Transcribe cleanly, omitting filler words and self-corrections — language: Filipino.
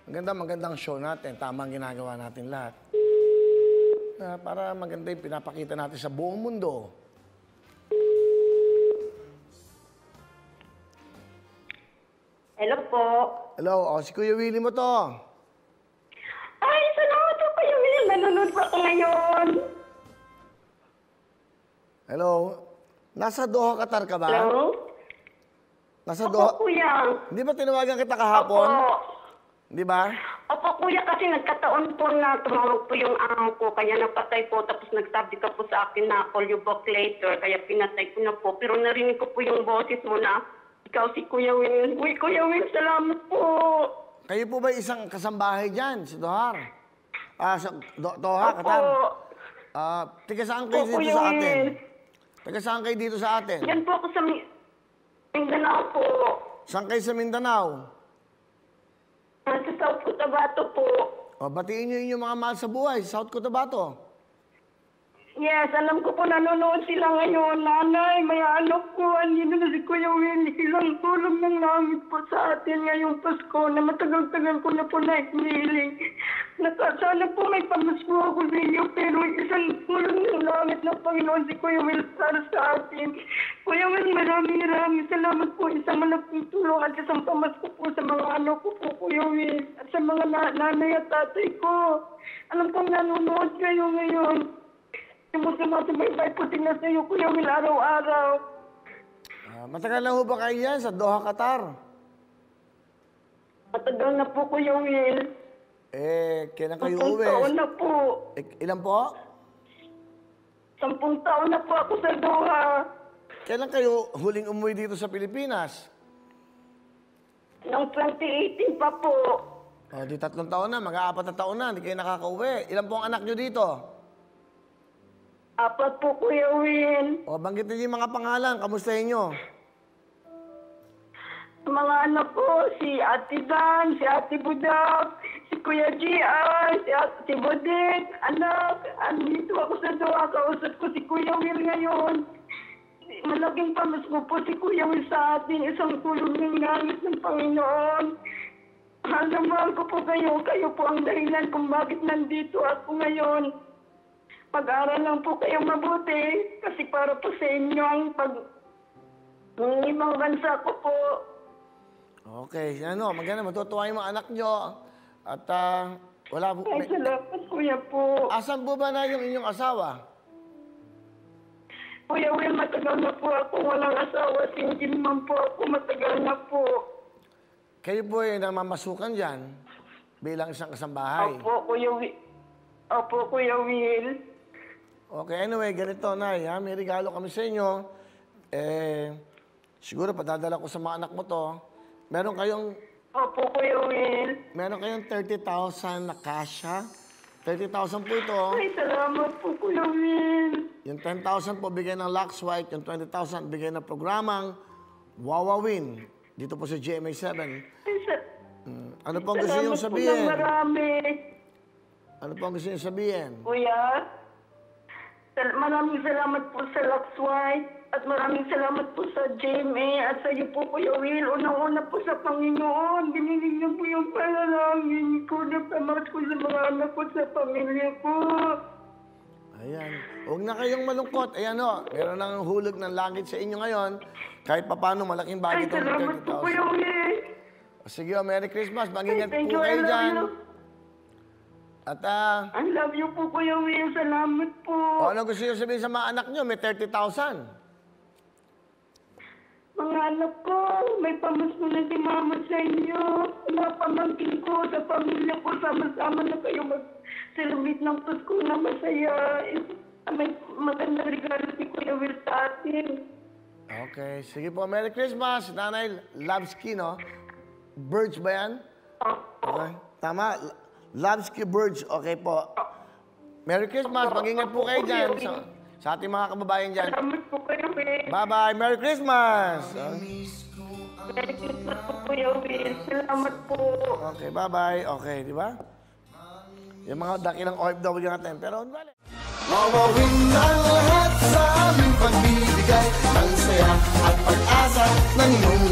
magandang show natin. Tama ang ginagawa natin lahat. Para maganda yung pinapakita natin sa buong mundo. Hello po. Hello, si Kuya Willie mo to. Ay, salamat po Kuya Will. Nanonood po ako ngayon. Hello. Nasa Doha, Qatar ka ba? Hello? Nasa Opo, Doha? Kuya. Hindi ba tinawagan kita kahapon? Opo. Di ba? Opo, Kuya, kasi nagkataon po na tumawag po yung amo ko, kaya napatay po, tapos nagsabi ka po sa akin na call you back later, kaya pinatay ko na po. Pero narinig ko po yung boses mo na, ikaw si Kuya Will. Uy, Kuya Will, salamat po. Kayo po ba isang kasambahay dyan, si Dohar? Sa Doha, Opo. Qatar? Tiga saan kayo Opo, dito Kuya sa atin? Will. Tiga saan kayo dito sa atin? Yan po ako sa Mindanao po. Saan kayo sa Mindanao? Sa South Cotabato po. Batiin nyo yung mga mahal sa buhay, South Cotabato. Yes, alam ko po nanonood sila ngayon. Nanay, may anak ko. Andito na si Kuya Will. Ilang tulong ng langit po sa atin ngayong Pasko na matagal-tagal ko na po na-hiniling. Sana po may pamasko ako sa inyo, pero isang tulong ng langit ng Panginoon si Kuya Will para sa atin. Kuya Will, maraming salamat po. Isang malaking tulong at isang pamasko po sa mga anak ko po, Kuya Will. At sa mga nanay at tatay ko. Alam kong nanonood kayo ngayon. Sumasabay po sila sa iyo, Kuya Will, araw-araw. Matagal na ho ba kayo yan sa Doha, Qatar? Matagal na po, Kuya Will. Kailan kayo 10 uwi? taon na po. Ilan po? 10 taon na po ako sa Doha. Kailan kayo huling umuwi dito sa Pilipinas? Noong 2018 pa po. Di 3 taon na, mag-4 na taon na, hindi kayo nakakauwi. Ilan po ang anak nyo dito? 4 po, Kuya Will. Banggitin niyo yung mga pangalan, kamustahin nyo? Mga anak ko, si Ate Dan, si Ate Budak, si Kuya G.R., si Bodet, anak. Andito ako sa Doha, kausap ko si Kuya Will ngayon. Malaking pamasko po si Kuya Will sa atin, isang tulong ng langit ng Panginoon. Mahal ko po kayo, kayo po ang dahilan kung bakit nandito ako ngayon. Pag-aral lang po kayo mabuti kasi para po sa inyo ang ibang bansa ko po. Okay, maganda, matutuwa yung mga anak nyo. At wala po... Ay, salamat, Kuya po. Asan po ba na yung inyong asawa? Kuya Will, matagal na po ako. Walang asawa. Single man po ako. Matagal na po. Kayo po ay namamasukan dyan bilang isang kasambahay. Opo, Kuya Will. Opo, Kuya Will. Okay, anyway, ganito, Nay, ha? May regalo kami sa inyo. Siguro padadala ko sa mga anak mo to. Meron kayong... Opo, Kuya Will. Meron kayong 30,000 na cash, ha? 30,000 po ito. Ay, salamat po, Kuya Will. Yung 10,000 po bigay ng Lux White, yung 20,000 bigay ng programang Wawawin. Dito po sa GMA7. Ay, Ano po ang gusto niyong sabihin? Salamat po ng marami. Ano po ang gusto niyong sabihin? Kuya, maraming salamat po sa Lux White at maraming salamat po sa GMA at sa iyo po, Kuya Will. Unang-una po sa Panginoon. Dininig niyo po yung panalangin ko na pamat ko sa mga anak ko sa pamilya ko. Ayan. Huwag na kayong malungkot. Ayan o, meron ng hulog ng langit sa inyo ngayon. Kahit papano, malaking bagay Ay, itong salamat po, Kuya 30,000. Will. Sige o, Merry Christmas. Mag-ingat Thank po you, I kayo love dyan. you. At I love you po, Kuya Will. Salamat po. ano gusto niyo sabihin sa mga anak niyo? May 30,000. Mga anak ko, may pamasko na si Mama sa inyo. Mga pamangkin ko, sa pamilya ko, sama-sama na kayo mag-celebrate ng Pasko na masaya. May magandang regalo si Kuya Will sa atin. Okay. Sige po, Merry Christmas. Nanay Lavsky, no? Birds ba yan? Okay. Tama? Lavsky Birds. Okay po. Merry Christmas. Mag-ingat po kayo dyan. Sa ating mga kababayan dyan. Salamat po, Kuya Will. Bye-bye. Merry Christmas. Merry Christmas po, Kuya Will. Salamat po. Okay, bye-bye. Okay, di ba? Yung mga dakilang OFW natin. Pero, vale. Wawawin ang lahat sa aming pagbibigay ng saya at pag-asa ng iyong